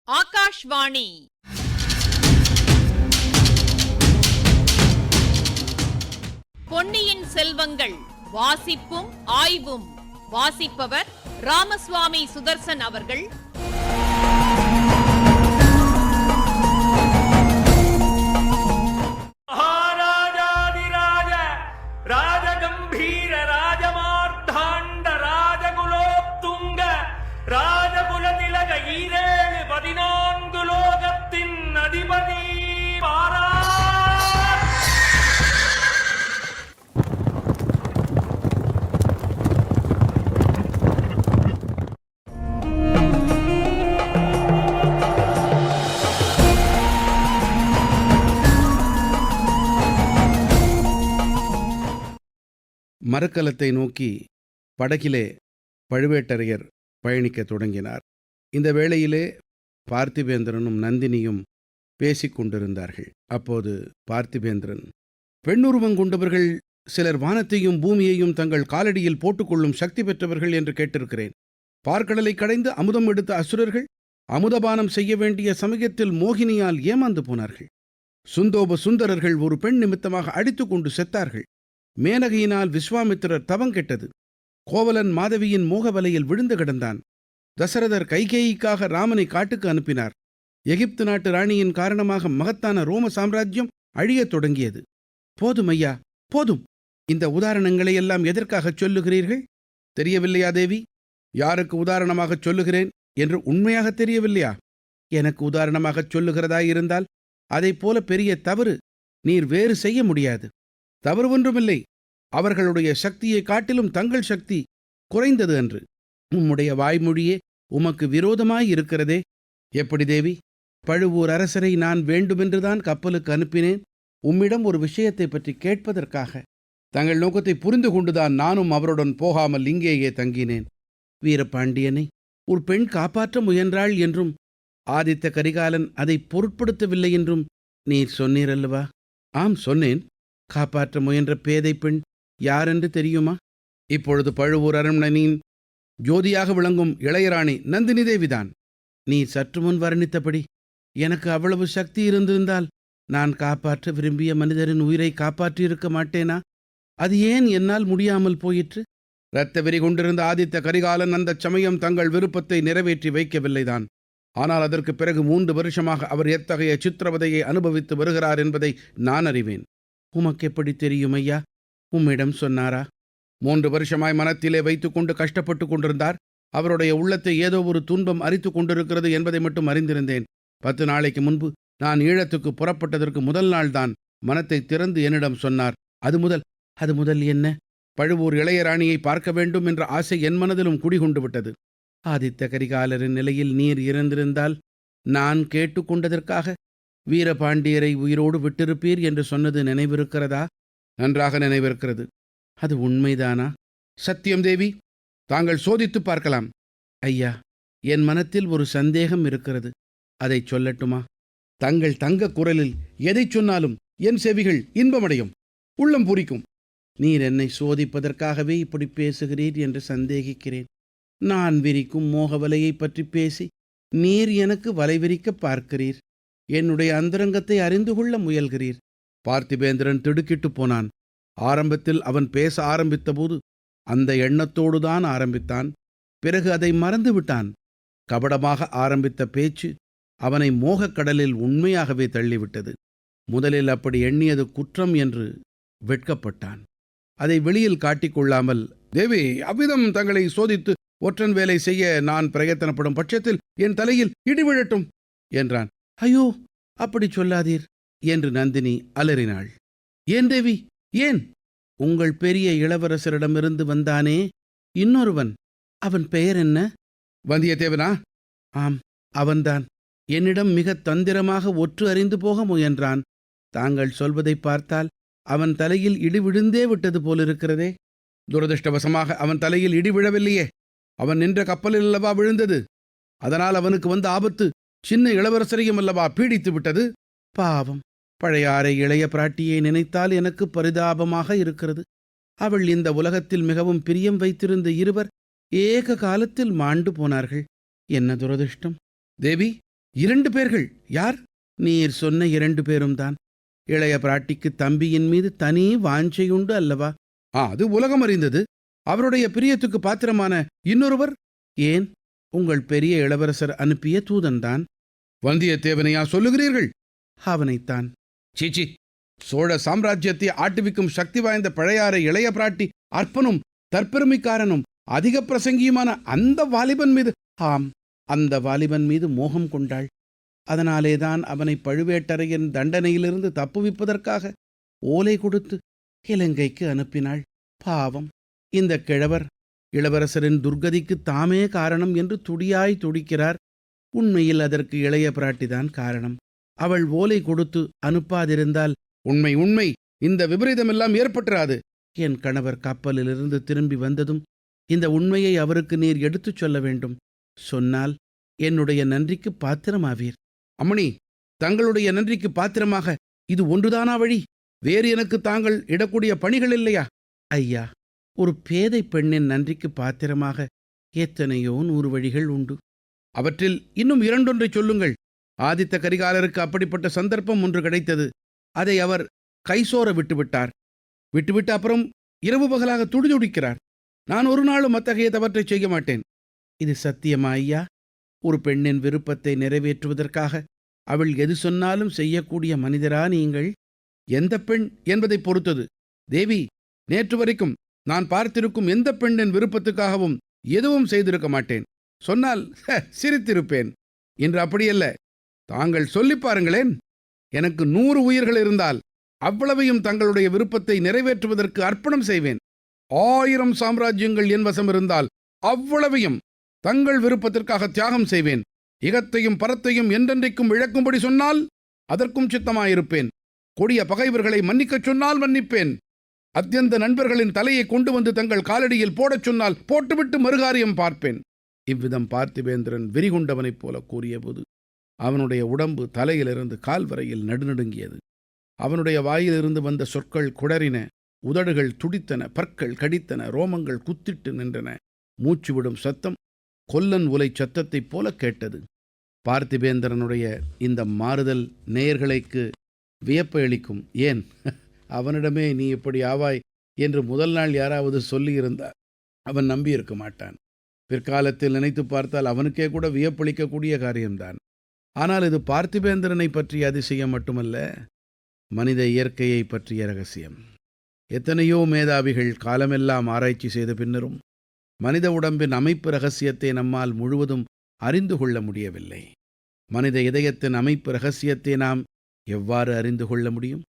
ஆகாஷ்வாணி. பொன்னியின் செல்வங்கள் வாசிப்பும் ஆய்வும். வாசிப்பவர் ராமசுவாமி சுதர்சன் அவர்கள். ராஜகம்பீர ராஜமார்த்தாண்ட ராஜகுலோத்துங்க ராஜகுலதிலக ஈரேழு 14 லோகத்தின் அதிபதி பாரா. மரக்கலத்தை நோக்கி படகிலே பழுவேட்டரையர் பயணிக்கத் தொடங்கினார். இந்த வேளையிலே பார்த்திபேந்திரனும் நந்தினியும் பேசிக் கொண்டிருந்தார்கள். அப்போது பார்த்திபேந்திரன், பெண்ணுருவம் கொண்டவர்கள் சிலர் வானத்தையும் பூமியையும் தங்கள் காலடியில் போட்டுக்கொள்ளும் சக்தி பெற்றவர்கள் என்று கேட்டிருக்கிறேன். பார்க்கடலை கடைந்து அமுதம் எடுத்த அசுரர்கள் அமுதபானம் செய்ய வேண்டிய சமயத்தில் மோகினியால் ஏமாந்து போனார்கள். சுந்தோப சுந்தரர்கள் ஒரு பெண் நிமித்தமாக அடித்து கொண்டு செத்தார்கள். மேனகையினால் விஸ்வாமித்திரர் தவம் கெட்டது. கோவலன் மாதவியின் மோகவலையில் விழுந்து கிடந்தான். தசரதர் கைகேயிக்காக ராமனை காட்டுக்கு அனுப்பினார். எகிப்து நாட்டு ராணியின் காரணமாக மகத்தான ரோம சாம்ராஜ்யம் அழியத் தொடங்கியது. போதும் ஐயா, போதும். இந்த உதாரணங்களை எல்லாம் எதற்காகச் சொல்லுகிறீர்கள்? தெரியவில்லையா தேவி? யாருக்கு உதாரணமாகச் சொல்லுகிறேன் என்று உண்மையாக தெரியவில்லையா? எனக்கு உதாரணமாகச் சொல்லுகிறதாயிருந்தால் அதைப் போல பெரிய தவறு நீர் வேறு செய்ய முடியாது. தவறு ஒன்றுமில்லை. அவர்களுடைய சக்தியை காட்டிலும் தங்கள் சக்தி குறைந்தது அன்று. உம்முடைய வாய்மொழியே உமக்கு விரோதமாயிருக்கிறதே. எப்படி தேவி? பழுவூர் அரசரை நான் வேண்டுமென்றுதான் கப்பலுக்கு அனுப்பினேன், உம்மிடம் ஒரு விஷயத்தை பற்றி கேட்பதற்காக. தங்கள் நோக்கத்தை புரிந்து கொண்டுதான் நானும் அவருடன் போகாமல் இங்கேயே தங்கினேன். வீரபாண்டியனை ஒரு பெண் காப்பாற்ற முயன்றாள் என்றும் ஆதித்த கரிகாலன் அதை பொருட்படுத்தவில்லை என்றும் நீர் சொன்னீரல்லவா? ஆம், சொன்னேன். காப்பாற்ற முயன்ற பேதை பெண் யாரென்று தெரியுமா? இப்பொழுது பழுவூர் அரண்மனையின் ஜோதியாக விளங்கும் இளையராணி நந்தினி தேவிதான். நீ சற்று முன் வர்ணித்தபடி எனக்கு அவ்வளவு சக்தி இருந்திருந்தால் நான் காப்பாற்ற விரும்பிய மனிதரின் உயிரை காப்பாற்றியிருக்க மாட்டேனா? அது ஏன் என்னால் முடியாமல் போயிற்று? இரத்த வெறி கொண்டிருந்த ஆதித்த கரிகாலன் அந்த சமயம் தங்கள் விருப்பத்தை நிறைவேற்றி வைக்கவில்லைதான். ஆனால் அதற்கு பிறகு 3 வருஷமாக அவர் எத்தகைய சித்திரவதையை அனுபவித்து வருகிறார் என்பதை நான் அறிவேன். உமக்கெப்படி தெரியும் ஐயா? உம்மிடம் சொன்னாரா? 3 வருஷமாய் மனத்திலே வைத்துக்கொண்டு கஷ்டப்பட்டு கொண்டிருந்தார். அவருடைய உள்ளத்தை ஏதோ ஒரு துன்பம் அரித்து கொண்டிருக்கிறது என்பதை மட்டும் அறிந்திருந்தேன். 10 நாளைக்கு முன்பு நான் ஈழத்துக்கு புறப்பட்டதற்கு முதல் நாள்தான் மனத்தை திறந்து என்னிடம் சொன்னார். அது முதல் என்ன? பழுவூர் இளையராணியை பார்க்க வேண்டும் என்ற ஆசை என் மனதிலும் குடிகொண்டு விட்டது. ஆதித்த கரிகாலரின் நிலையில் நீர் இருந்திருந்தால் நான் கேட்டுக்கொண்டதற்காக வீரபாண்டியரை உயிரோடு விட்டிருப்பீர் என்று சொன்னது நினைவிருக்கிறதா? நன்றாக நினைவிருக்கிறது. அது உண்மைதானா? சத்தியம் தேவி, தாங்கள் சோதித்து பார்க்கலாம். ஐயா, என் மனத்தில் ஒரு சந்தேகம் இருக்கிறது. அதை சொல்லட்டுமா? தங்கள் தங்க குரலில் எதை சொன்னாலும் என் செவிகள் இன்பமடையும், உள்ளம் பூரிக்கும். நீர் என்னை சோதிப்பதற்காகவே இப்படி பேசுகிறீர் என்று சந்தேகிக்கிறேன். நான் விரிக்கும் மோகவலையை பற்றி பேசி நீர் எனக்கு வலை விரிக்க பார்க்கிறீர். என்னுடைய அந்தரங்கத்தை அறிந்து கொள்ள முயல்கிறீர். பார்த்திபேந்திரன் திடுக்கிட்டு போனான். ஆரம்பத்தில் அவன் பேச ஆரம்பித்தபோது அந்த எண்ணத்தோடுதான் ஆரம்பித்தான். பிறகு அதை மறந்துவிட்டான். கபடமாக ஆரம்பித்த பேச்சு அவனை மோகக்கடலில் உண்மையாகவே தள்ளிவிட்டது. முதலில் அப்படி எண்ணியது குற்றம் என்று வெட்கப்பட்டான். அதை வெளியில் காட்டிக்கொள்ளாமல், தேவி, அவ்விதம் தங்களை சோதித்து ஒற்றன் வேலை செய்ய நான் பிரயத்தனப்படும் பட்சத்தில் என் தலையில் இடிவிழட்டும் என்றான். ஐயோ, அப்படி சொல்லாதீர் என்று நந்தினி அலறினாள். ஏன் தேவி, ஏன்? உங்கள் பெரிய இளவரசரிடமிருந்து வந்தானே இன்னொருவன், அவன் பெயர் என்ன? வந்தியத்தேவனா? ஆம், அவன்தான். என்னிடம் மிக தந்திரமாக ஒற்று அறிந்து போக முயன்றான். தாங்கள் சொல்வதை பார்த்தால் அவன் தலையில் இடி விழுந்தே விட்டது போலிருக்கிறதே. துரதிருஷ்டவசமாக அவன் தலையில் இடி விழவில்லையே. அவன் நின்ற கப்பலில் அல்லவா விழுந்தது. அதனால் அவனுக்கு வந்த ஆபத்து சின்ன இளவரசரையும் அல்லவா பீடித்து விட்டது. பாவம், பழையாறை இளைய பிராட்டியை நினைத்தால் எனக்கு பரிதாபமாக இருக்கிறது. அவள் இந்த உலகத்தில் மிகவும் பிரியம் வைத்திருந்த இருவர் ஏக காலத்தில் மாண்டு போனார்கள். என்ன துரதிருஷ்டம்! தேவி, 2 பேர்கள். யார்? நீர் சொன்ன 2 பேரும் தான். இளைய பிராட்டிக்கு தம்பியின் மீது தனி வாஞ்சையுண்டு அல்லவா? அது உலகம் அறிந்தது. அவருடைய பிரியத்துக்கு பாத்திரமான இன்னொருவர்? ஏன், உங்கள் பெரிய இளவரசர் அனுப்பிய தூதன்தான். வந்தியத்தேவனையா சொல்லுகிறீர்கள்? அவனைத்தான். சீச்சி, சோழ சாம்ராஜ்யத்தை ஆட்டுவிக்கும் சக்தி வாய்ந்த பழையாறை இளைய பிராட்டி அற்பனும் தற்பெருமைக்காரனும் அதிக பிரசங்கியுமான அந்த வாலிபன் மீது, அந்த வாலிபன் மீது மோகம் கொண்டாள். அதனாலேதான் அவனை பழுவேட்டரையன் தண்டனையிலிருந்து தப்புவிப்பதற்காக ஓலை கொடுத்து இலங்கைக்கு அனுப்பினாள். பாவம், இந்த கிழவர் இளவரசரின் துர்கதிக்கு தாமே காரணம் என்று துடியாய் துடிக்கிறார். உண்மையில் அதற்கு இளைய பிராட்டிதான் காரணம். அவள் ஓலை கொடுத்து அனுப்பாதிருந்தால் உண்மை இந்த விபரீதமெல்லாம் ஏற்பட்டிராது. என் கணவர் கப்பலிலிருந்து திரும்பி வந்ததும் இந்த உண்மையை அவருக்கு நீர் எடுத்துச் சொல்ல வேண்டும். சொன்னால் என்னுடைய நன்றிக்கு பாத்திரமாவீர். அம்மணி, தங்களுடைய நன்றிக்கு பாத்திரமாக இது ஒன்றுதானா வழி? வேறு எனக்கு தாங்கள் இடக்கூடிய பணிகள் இல்லையா? ஐயா, ஒரு பேதை பெண்ணின் நன்றிக்கு பாத்திரமாக எத்தனையோ 100 வழிகள் உண்டு. அவற்றில் இன்னும் 2 சொல்லுங்கள். ஆதித்த கரிகாலருக்கு அப்படிப்பட்ட சந்தர்ப்பம் ஒன்று கிடைத்தது. அதை அவர் கைசோர விட்டுவிட்டார். விட்டுவிட்டு அப்புறம் இரவு பகலாக துடிதுடிக்கிறார். நான் ஒரு நாளும் அத்தகைய தவற்றை செய்ய மாட்டேன். இது சத்தியமா ஐயா? ஒரு பெண்ணின் விருப்பத்தை நிறைவேற்றுவதற்காக அவள் எது சொன்னாலும் செய்யக்கூடிய மனிதரா நீங்கள்? எந்த பெண் என்பதை பொறுத்தது. தேவி, நேற்று வரைக்கும் நான் பார்த்திருக்கும் எந்த பெண்ணின் விருப்பத்துக்காகவும் எதுவும் செய்திருக்க மாட்டேன். சொன்னால் சிரித்திருப்பேன். இன்று அப்படியல்ல. தாங்கள் சொல்லி பாருங்களேன். எனக்கு 100 உயிர்கள் இருந்தால் அவ்வளவையும் தங்களுடைய விருப்பத்தை நிறைவேற்றுவதற்கு அர்ப்பணம் செய்வேன். 1000 சாம்ராஜ்யங்கள் என் வசம் இருந்தால் அவ்வளவையும் தங்கள் விருப்பத்திற்காக தியாகம் செய்வேன். இகத்தையும் பரத்தையும் என்றென்றைக்கும் இழக்கும்படி சொன்னால் அதற்கும் சித்தமாயிருப்பேன். கொடிய பகைவர்களை மன்னிக்கச் சொன்னால் மன்னிப்பேன். அத்தியந்த நண்பர்களின் தலையை கொண்டு வந்து தங்கள் காலடியில் போடச் சொன்னால் போட்டுவிட்டு மறுகாரியம் பார்ப்பேன். இவ்விதம் பார்த்திபேந்திரன் வெறிகொண்டவனைப் போல கூறியபோது அவனுடைய உடம்பு தலையிலிருந்து கால் வரையில் நடுநடுங்கியது. அவனுடைய வாயிலிருந்து வந்த சொற்கள் குடறின. உதடுகள் துடித்தன, பற்கள் கடித்தன, ரோமங்கள் குத்திட்டு நின்றன. மூச்சுவிடும் சத்தம் கொல்லன் உலை சத்தத்தைப் போல கேட்டது. பார்த்திபேந்திரனுடைய இந்த மாறுதல் நேயர்களுக்கு வியப்பை அளிக்கும். ஏன், அவனிடமே நீ இப்படி ஆவாய் என்று முதல் நாள் யாராவது சொல்லியிருந்தார் அவன் நம்பியிருக்க மாட்டான். பிற்காலத்தில் நினைத்து பார்த்தால் அவனுக்கே கூட வியப்பளிக்கக்கூடிய காரியம்தான். ஆனால் இது பார்த்திபேந்திரனை பற்றிய அதிசயம் மட்டுமல்ல, மனித இயற்கையை பற்றிய ரகசியம். எத்தனையோ மேதாவிகள் காலமெல்லாம் ஆராய்ச்சி செய்த பின்னரும் மனித உடம்பின் அமைப்பு ரகசியத்தை நம்மால் முழுவதும் அறிந்து கொள்ள முடியவில்லை. மனித இதயத்தின் அமைப்பு ரகசியத்தை நாம் எவ்வாறு அறிந்து கொள்ள முடியும்?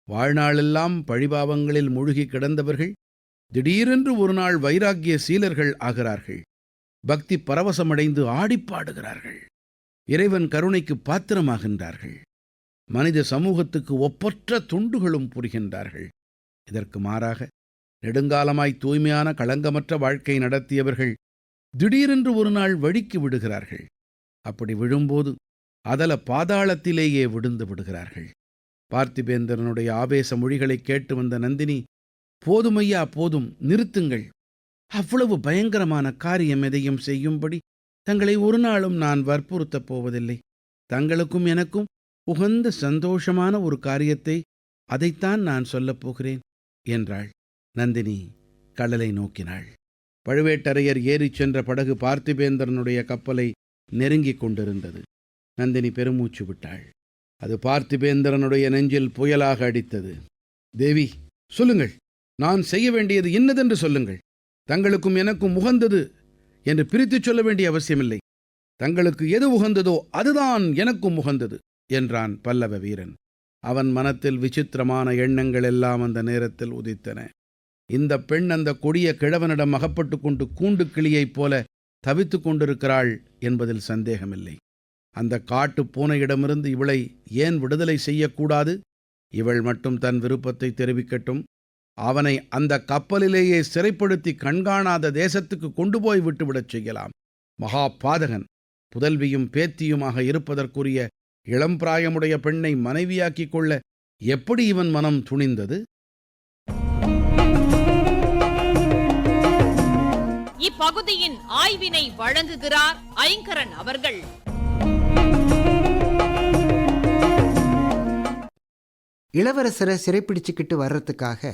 வாழ்நாளெல்லாம் பழிபாவங்களில் மூழ்கி கிடந்தவர்கள் திடீரென்று ஒரு நாள் வைராக்கிய சீலர்கள் ஆகிறார்கள். பக்தி பரவசமடைந்து ஆடிப்பாடுகிறார்கள். இறைவன் கருணைக்கு பாத்திரமாகின்றார்கள். மனித சமூகத்துக்கு ஒப்பற்ற தொண்டுகளும் புரிகின்றார்கள். இதற்கு மாறாக நெடுங்காலமாய் தூய்மையான களங்கமற்ற வாழ்க்கை நடத்தியவர்கள் திடீரென்று ஒரு நாள் வழுக்கி விடுகிறார்கள். அப்படி விழும்போது அதல பாதாளத்திலேயே விழுந்து விடுகிறார்கள். பார்த்திபேந்திரனுடைய ஆவேச மொழிகளை கேட்டு வந்த நந்தினி, போதுமையா போதும், நிறுத்துங்கள். அவ்வளவு பயங்கரமான காரியம் எதையும் செய்யும்படி தங்களை ஒரு நாளும் நான் வற்புறுத்தப் போவதில்லை. தங்களுக்கும் எனக்கும் உகந்த சந்தோஷமான ஒரு காரியத்தை, அதைத்தான் நான் சொல்லப் போகிறேன் என்றாள். நந்தினி கடலை நோக்கினாள். பழுவேட்டரையர் ஏறிச் சென்ற படகு பார்த்திபேந்திரனுடைய கப்பலை நெருங்கிக் கொண்டிருந்தது. நந்தினி பெருமூச்சு விட்டாள். அது பார்த்திபேந்திரனுடைய நெஞ்சில் புயலாக அடித்தது. தேவி, சொல்லுங்கள். நான் செய்ய வேண்டியது இன்னதென்று சொல்லுங்கள். தங்களுக்கும் எனக்கும் உகந்தது என்று பிரித்துச் சொல்ல வேண்டிய அவசியமில்லை. தங்களுக்கு எது உகந்ததோ அதுதான் எனக்கும் உகந்தது என்றான் பல்லவ வீரன். அவன் மனத்தில் விசித்திரமான எண்ணங்கள் எல்லாம் அந்த நேரத்தில் உதித்தன. இந்த பெண் அந்த கொடிய கிழவனிடம் அகப்பட்டு கொண்டு கூண்டு கிளியைப் போல தவித்து கொண்டிருக்கிறாள் என்பதில் சந்தேகமில்லை. அந்த காட்டு பூனையிடமிருந்து இவளை ஏன் விடுதலை செய்யக்கூடாது? இவள் மட்டும் தன் விருப்பத்தை தெரிவிக்கட்டும். அவனை அந்த கப்பலிலேயே சிறைப்படுத்தி கண்காணாத தேசத்துக்கு கொண்டு போய் விட்டுவிடச் செய்யலாம். மகா பாதகன், புதல்வியும் பேத்தியுமாக இருப்பதற்குரிய இளம்பிராயமுடைய பெண்ணை மனைவியாக்கிக் கொள்ள எப்படி இவன் மனம் துணிந்தது? இப்பகுதியின் ஆய்வினை வழங்குகிறார் ஐங்கரன் அவர்கள். இளவரசரை சிறைப்பிடிச்சுக்கிட்டு வர்றதுக்காக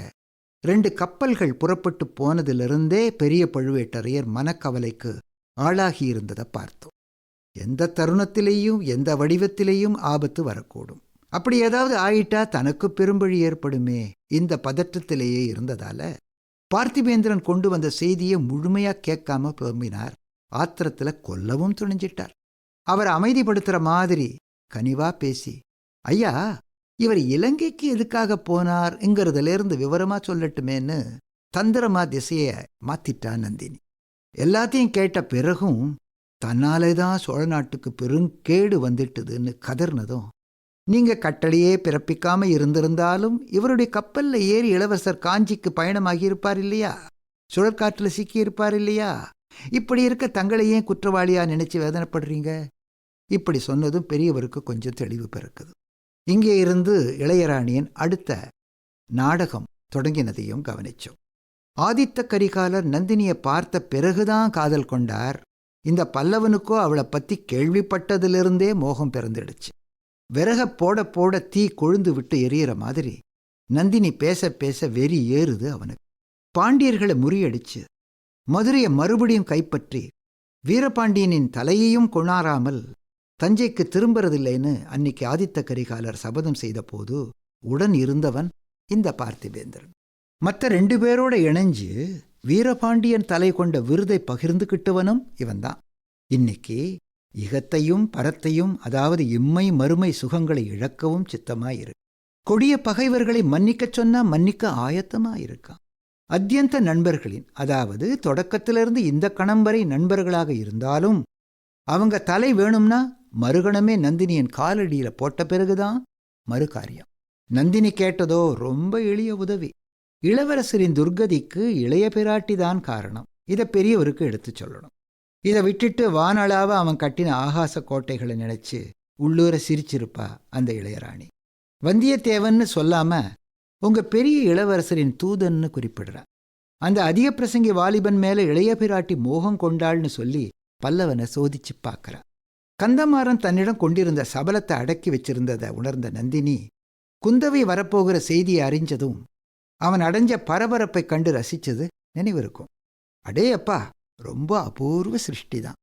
2 கப்பல்கள் புறப்பட்டு போனதிலிருந்தே பெரிய பழுவேட்டரையர் மனக்கவலைக்கு ஆளாகி இருந்ததை பார்த்தோம். எந்த தருணத்திலேயும் எந்த வடிவத்திலேயும் ஆபத்து வரக்கூடும். அப்படி ஏதாவது ஆயிட்டா தனக்கு பெரும்பழி ஏற்படுமே, இந்த பதற்றத்திலேயே இருந்ததால பார்த்திபேந்திரன் கொண்டு வந்த செய்தியை முழுமையா கேட்காம புலம்பினார். ஆத்திரத்துல கொல்லவும் துணிஞ்சிட்டார். அவர் அமைதிப்படுத்துற மாதிரி கனிவா பேசி, ஐயா, இவர் இலங்கைக்கு எதுக்காக போனார்ங்கிறதுலேருந்து விவரமா சொல்லட்டுமேன்னு தந்திரமா திசைய மாத்திட்டா நந்தினி. எல்லாத்தையும் கேட்ட பிறகும் தன்னாலேதான் சோழ நாட்டுக்கு பெருங்கேடு வந்துட்டுதுன்னு கதர்னதும், நீங்க கட்டளையே பிறப்பிக்காம இருந்திருந்தாலும் இவருடைய கப்பல்ல ஏறி இளவரசர் காஞ்சிக்கு பயணமாகி இருப்பார் இல்லையா, சுழற்காற்றுல சிக்கி இருப்பார் இல்லையா, இப்படி இருக்க தங்களை ஏன் குற்றவாளியா நினைச்சு வேதனைப்படுறீங்க? இப்படி சொன்னதும் பெரியவருக்கு கொஞ்சம் தெளிவு பிறக்குது. இங்கே இருந்து இளையராணியின் அடுத்த நாடகம் தொடங்கினதையும் கவனிச்சோம். ஆதித்த கரிகாலர் நந்தினியை பார்த்த பிறகுதான் காதல் கொண்டார். இந்த பல்லவனுக்கோ அவளை பத்தி கேள்விப்பட்டதிலிருந்தே மோகம் பிறந்துடுச்சு. விறக போட போட தீ கொழுந்து விட்டு எரியற மாதிரி நந்தினி பேச பேச வெறி ஏறுது அவனுக்கு. பாண்டியர்களை முறியடிச்சு மதுரையை மறுபடியும் கைப்பற்றி வீரபாண்டியனின் தலையையும் கொணாராமல் தஞ்சைக்கு திரும்புறதில்லைன்னு அன்னைக்கு ஆதித்த கரிகாலர் சபதம் செய்த போது உடன் இருந்தவன் இந்த பார்த்திபேந்திரன். மற்ற 2 பேரோட இணைஞ்சு வீரபாண்டியன் தலை கொண்ட விருதை பகிர்ந்துகிட்டவனும் இவன்தான். இன்னைக்கு இகத்தையும் பரத்தையும், அதாவது இம்மை மறுமை சுகங்களை இழக்கவும் சித்தமாயிரு. கொடிய பகைவர்களை மன்னிக்கச் சொன்னா மன்னிக்க ஆயத்தமாயிருக்கான். அத்தியந்த நண்பர்களின், அதாவது தொடக்கத்திலிருந்து இந்த கணம் வரை நண்பர்களாக இருந்தாலும் அவங்க தலை வேணும்னா மறுகணமே நந்தினியின் காலடியில போட்ட பிறகுதான் மறுகாரியம். நந்தினி கேட்டதோ ரொம்ப எளிய உதவி. இளவரசரின் துர்கதிக்கு இளைய பிராட்டிதான் காரணம். இதை பெரியவருக்கு எடுத்து சொல்லணும். இதை விட்டுட்டு வானளாவ அவன் கட்டின ஆகாச கோட்டைகளை நினைச்சு உள்ளூர சிரிச்சிருப்பா அந்த இளையராணி. வந்தியத்தேவன்னு சொல்லாம உங்க பெரிய இளவரசரின் தூதன்னு குறிப்பிடுறா. அந்த அதிக பிரசங்கி வாலிபன் மேல இளைய பிராட்டி மோகம் கொண்டாள்னு சொல்லி பல்லவனை சோதிச்சு பார்க்கறா. கந்தமாறன் தன்னிடம் கொண்டிருந்த சபலத்தை அடக்கி வச்சிருந்ததை உணர்ந்த நந்தினி குந்தவை வரப்போகிற செய்தியை அறிஞ்சதும் அவன் அடைஞ்ச பரபரப்பை கண்டு ரசிச்சது நினைவிருக்கும். அடே அப்பா, ரொம்ப அபூர்வ சிருஷ்டிதான்.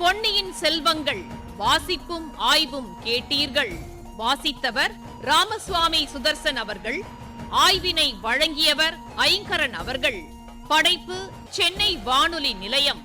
பொன்னியின் செல்வங்கள் வாசிப்பும் ஆய்வும் கேட்டீர்கள். வாசித்தவர் ராமசுவாமி சுதர்சன் அவர்கள். ஆய்வினை வழங்கியவர் ஐங்கரன் அவர்கள். படைப்பு சென்னை வானொலி நிலையம்.